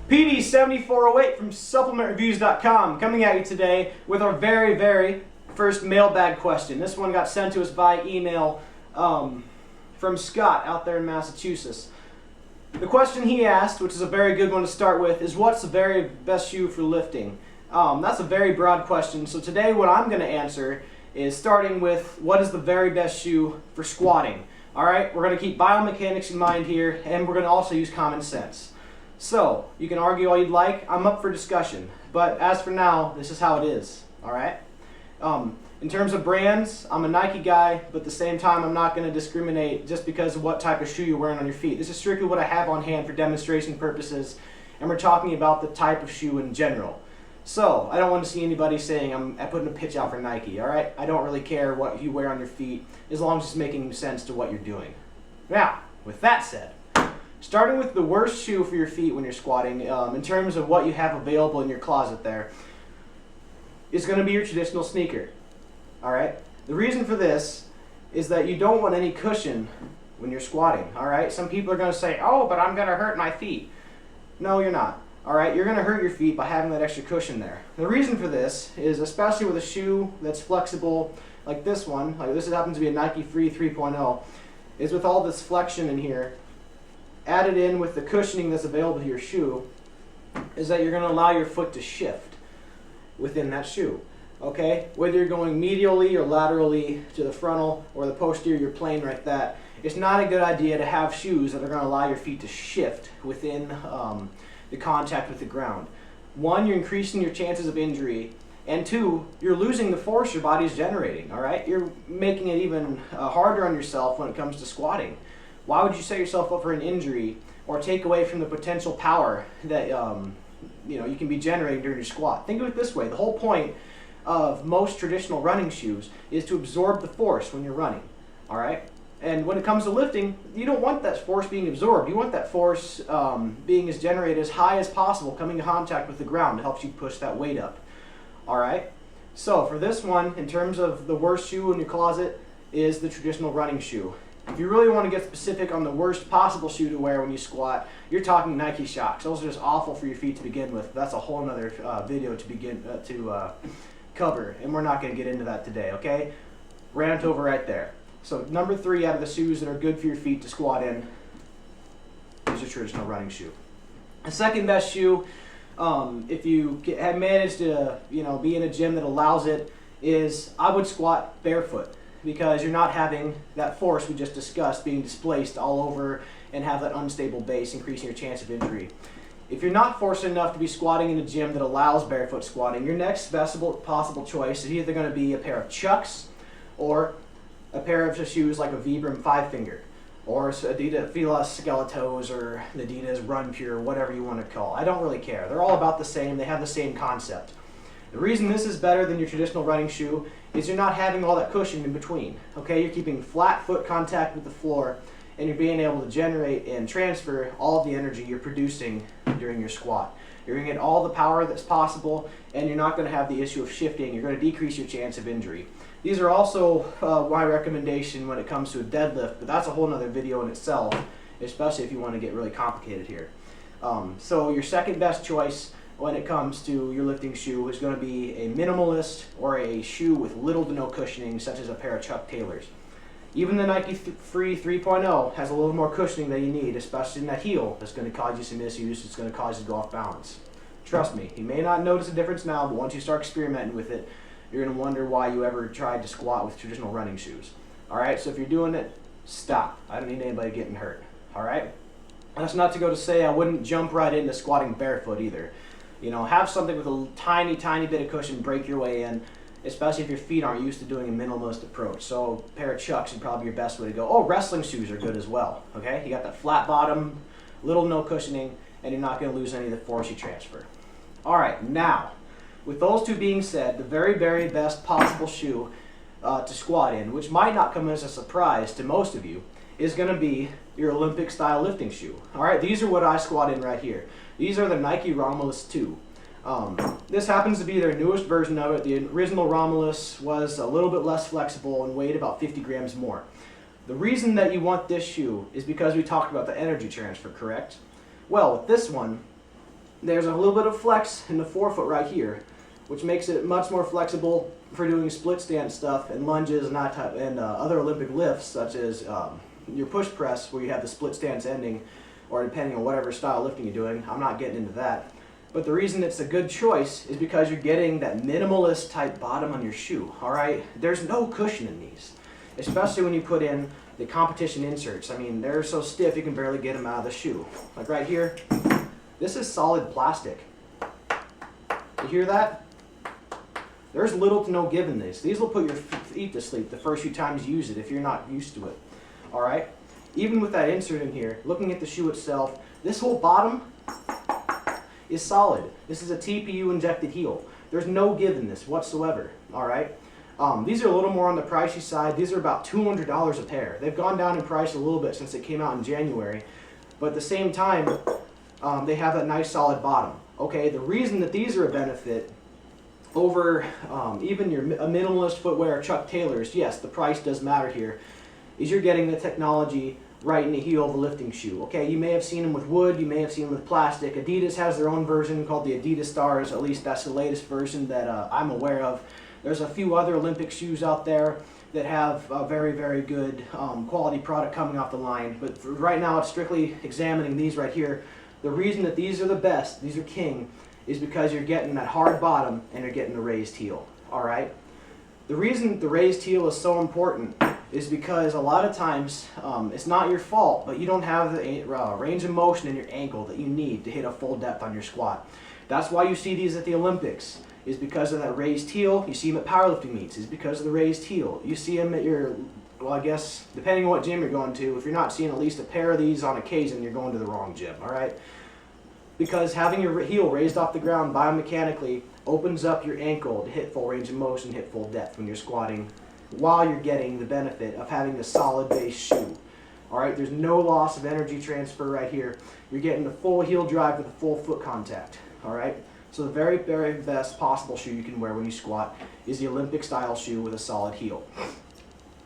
PD7408 from SupplementReviews.com coming at you today with our very first mailbag question. This one got sent to us by email from Scott out there in Massachusetts. The question he asked, which is a very good one to start with, is what's the very best shoe for lifting? That's a very broad question, so today what I'm going to answer is starting with what is the very best shoe for squatting. Alright, we're going to keep biomechanics in mind here, and we're going to also use common sense. So, you can argue all you'd like, I'm up for discussion, but as for now, this is how it is, alright? In terms of brands, I'm a Nike guy, but at the same time I'm not going to discriminate just because of what type of shoe you're wearing on your feet. This is strictly what I have on hand for demonstration purposes, and we're talking about the type of shoe in general. So, I don't want to see anybody saying I'm putting a pitch out for Nike, alright? I don't really care what you wear on your feet, as long as it's making sense to what you're doing. Now, with that said, starting with the worst shoe for your feet when you're squatting, in terms of what you have available in your closet there, is going to be your traditional sneaker. Alright? The reason for this is that you don't want any cushion when you're squatting. Alright? Some people are going to say, oh, but I'm going to hurt my feet. No, you're not. Alright? You're going to hurt your feet by having that extra cushion there. The reason for this is, especially with a shoe that's flexible, like this one, like this happens to be a Nike Free 3.0, is with all this flexion in here, added in with the cushioning that's available to your shoe, is that you're going to allow your foot to shift within that shoe. Okay? Whether you're going medially or laterally to the frontal or the posterior plane like that, it's not a good idea to have shoes that are going to allow your feet to shift within the contact with the ground. One, you're increasing your chances of injury, and two, you're losing the force your body's generating. Alright? You're making it even harder on yourself when it comes to squatting. Why would you set yourself up for an injury or take away from the potential power that you can be generating during your squat? Think of it this way. The whole point of most traditional running shoes is to absorb the force when you're running. Alright? And when it comes to lifting, you don't want that force being absorbed. You want that force being generated as high as possible, coming in contact with the ground. It helps you push that weight up. Alright? So for this one, in terms of the worst shoe in your closet, is the traditional running shoe. If you really want to get specific on the worst possible shoe to wear when you squat, you're talking Nike Shox. Those are just awful for your feet to begin with. That's a whole other video to cover, and we're not going to get into that today, okay? Rant over right there. So number 3 out of the shoes that are good for your feet to squat in is your traditional running shoe. The second best shoe, if you have managed to be in a gym that allows it, is I would squat barefoot, because you're not having that force we just discussed being displaced all over and have that unstable base, increasing your chance of injury. If you're not fortunate enough to be squatting in a gym that allows barefoot squatting, your next best possible choice is either going to be a pair of Chucks or a pair of shoes like a Vibram 5-finger or Adidas Fila Skeletos or Adidas Run Pure, whatever you want to call it. I don't really care. They're all about the same. They have the same concept. The reason this is better than your traditional running shoe is you're not having all that cushion in between. Okay, you're keeping flat foot contact with the floor, and you're being able to generate and transfer all of the energy you're producing during your squat. You're going to get all the power that's possible, and you're not going to have the issue of shifting. You're going to decrease your chance of injury. These are also my recommendation when it comes to a deadlift, but that's a whole other video in itself, especially if you want to get really complicated here. So your second best choice when it comes to your lifting shoe is going to be a minimalist or a shoe with little to no cushioning, such as a pair of Chuck Taylors. Even the Nike Free 3.0 has a little more cushioning than you need, especially in that heel. That's going to cause you some issues. It's going to cause you to go off balance. Trust me, you may not notice a difference now, but once you start experimenting with it, you're going to wonder why you ever tried to squat with traditional running shoes. Alright, so if you're doing it, stop. I don't need anybody getting hurt. Alright? That's not to go to say I wouldn't jump right into squatting barefoot either. Have something with a tiny bit of cushion, break your way in, especially if your feet aren't used to doing a minimalist approach. So a pair of Chucks is probably your best way to go. Oh, wrestling shoes are good as well. Okay, you got that flat bottom, little no cushioning, and you're not going to lose any of the force you transfer. Alright, now, with those two being said, the very best possible shoe to squat in, which might not come as a surprise to most of you, is going to be your Olympic style lifting shoe. Alright, these are what I squat in right here. These are the Nike Romulus 2. This happens to be their newest version of it. The original Romulus was a little bit less flexible and weighed about 50 grams more. The reason that you want this shoe is because we talked about the energy transfer, correct? Well, with this one, there's a little bit of flex in the forefoot right here, which makes it much more flexible for doing split stance stuff and lunges and other Olympic lifts, such as your push press, where you have the split stance ending, or depending on whatever style lifting you're doing. I'm not getting into that. But the reason it's a good choice is because you're getting that minimalist type bottom on your shoe, all right? There's no cushion in these, especially when you put in the competition inserts. I mean, they're so stiff you can barely get them out of the shoe. Like right here, this is solid plastic. You hear that? There's little to no give in these. These will put your feet to sleep the first few times you use it if you're not used to it, all right? Even with that insert in here, looking at the shoe itself, this whole bottom is solid. This is a TPU injected heel. There's no give in this whatsoever, all right? These are a little more on the pricey side. These are about $200 a pair. They've gone down in price a little bit since it came out in January, but at the same time, they have that nice solid bottom. Okay, the reason that these are a benefit over even your minimalist footwear, Chuck Taylors, yes, the price does matter here, is you're getting the technology right in the heel of a lifting shoe. Okay, you may have seen them with wood, you may have seen them with plastic. Adidas has their own version called the Adidas Stars. At least that's the latest version that I'm aware of. There's a few other Olympic shoes out there that have a very, very good quality product coming off the line. But for right now, it's strictly examining these right here. The reason that these are the best, these are king, is because you're getting that hard bottom and you're getting the raised heel. All right. The reason the raised heel is so important is because a lot of times it's not your fault, but you don't have the range of motion in your ankle that you need to hit a full depth on your squat. That's why you see these at the Olympics, is because of that raised heel. You see them at powerlifting meets, is because of the raised heel. You see them at your, well, I guess, depending on what gym you're going to, if you're not seeing at least a pair of these on occasion, you're going to the wrong gym, all right? Because having your heel raised off the ground biomechanically opens up your ankle to hit full range of motion, hit full depth when you're squatting, while you're getting the benefit of having the solid base shoe. All right, there's no loss of energy transfer right here. You're getting the full heel drive with the full foot contact. All right, so the very, very best possible shoe you can wear when you squat is the Olympic style shoe with a solid heel.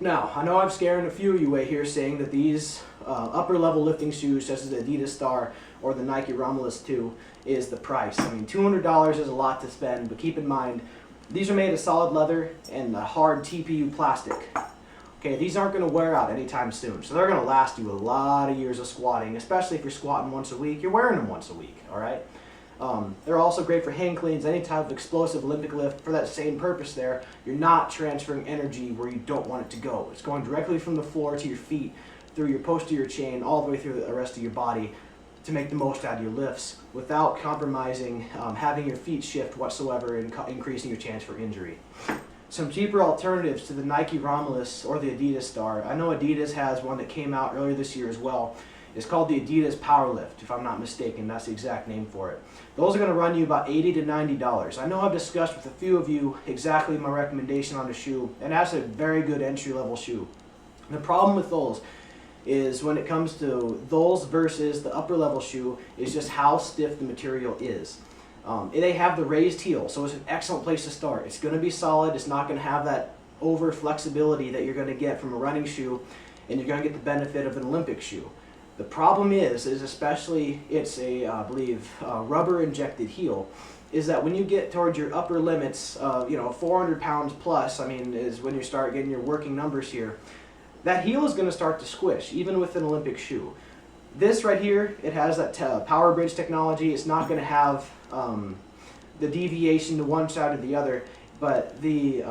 Now, I know I'm scaring a few of you away here saying that these upper level lifting shoes, such as the Adidas Star or the Nike Romulus 2, is the price. I mean, $200 is a lot to spend, but keep in mind, these are made of solid leather and a hard TPU plastic. Okay, these aren't going to wear out anytime soon, so they're going to last you a lot of years of squatting, especially if you're squatting once a week. You're wearing them once a week, all right? They're also great for hang cleans, any type of explosive Olympic lift. For that same purpose there, you're not transferring energy where you don't want it to go. It's going directly from the floor to your feet, through your posterior chain, all the way through the rest of your body to make the most out of your lifts without compromising having your feet shift whatsoever and increasing your chance for injury. Some cheaper alternatives to the Nike Romulus or the Adidas Star. I know Adidas has one that came out earlier this year as well. It's called the Adidas Powerlift, if I'm not mistaken. That's the exact name for it. Those are going to run you about $80 to $90. I know I've discussed with a few of you exactly my recommendation on the shoe, and that's a very good entry-level shoe. The problem with those is when it comes to those versus the upper-level shoe is just how stiff the material is. They have the raised heel, so it's an excellent place to start. It's going to be solid. It's not going to have that over flexibility that you're going to get from a running shoe, and you're going to get the benefit of an Olympic shoe. The problem is especially it's a, I believe, rubber injected heel, is that when you get towards your upper limits, 400 pounds plus, I mean, is when you start getting your working numbers here, that heel is going to start to squish, even with an Olympic shoe. This right here, it has that power bridge technology. It's not going to have the deviation to one side or the other, but the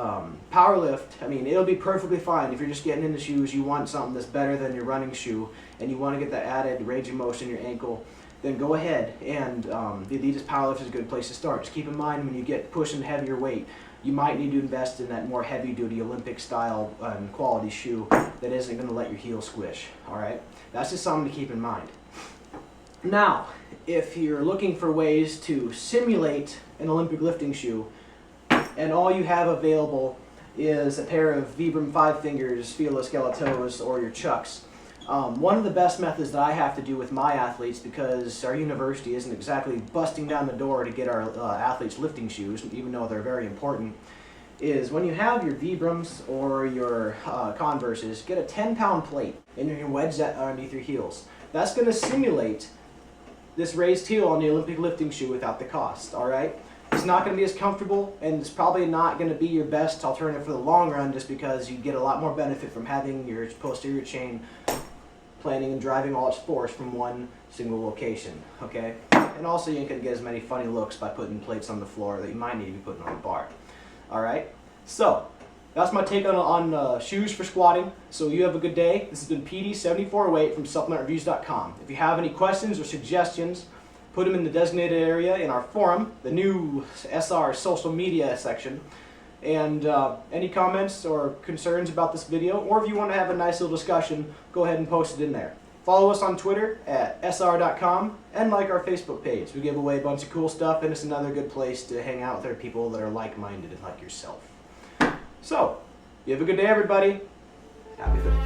power lift, I mean, it'll be perfectly fine if you're just getting into shoes, you want something that's better than your running shoe, and you want to get that added range of motion in your ankle, then go ahead, and the Adidas Powerlift is a good place to start. Just keep in mind when you get pushing heavier weight, you might need to invest in that more heavy-duty Olympic style and quality shoe that isn't going to let your heel squish, all right? That's just something to keep in mind. Now, if you're looking for ways to simulate an Olympic lifting shoe, and all you have available is a pair of Vibram 5 Fingers, Fila Skeletos, or your Chucks, one of the best methods that I have to do with my athletes, because our university isn't exactly busting down the door to get our athletes lifting shoes, even though they're very important, is when you have your Vibrams or your Converses, get a 10-pound plate and you can wedge that underneath your heels. That's going to simulate this raised heel on the Olympic lifting shoe without the cost, alright? It's not going to be as comfortable, and it's probably not going to be your best alternative for the long run, just because you get a lot more benefit from having your posterior chain planning and driving all its force from one single location, okay? And also you ain't going to get as many funny looks by putting plates on the floor that you might need to be putting on the bar, alright? So, that's my take on shoes for squatting. So you have a good day. This has been PD7408 from SupplementReviews.com. If you have any questions or suggestions, put them in the designated area in our forum, the new SR social media section. And any comments or concerns about this video, or if you want to have a nice little discussion, go ahead and post it in there. Follow us on Twitter at sr.com and like our Facebook page. We give away a bunch of cool stuff, and it's another good place to hang out with other people that are like-minded like yourself. So, you have a good day, everybody. Happy fitness.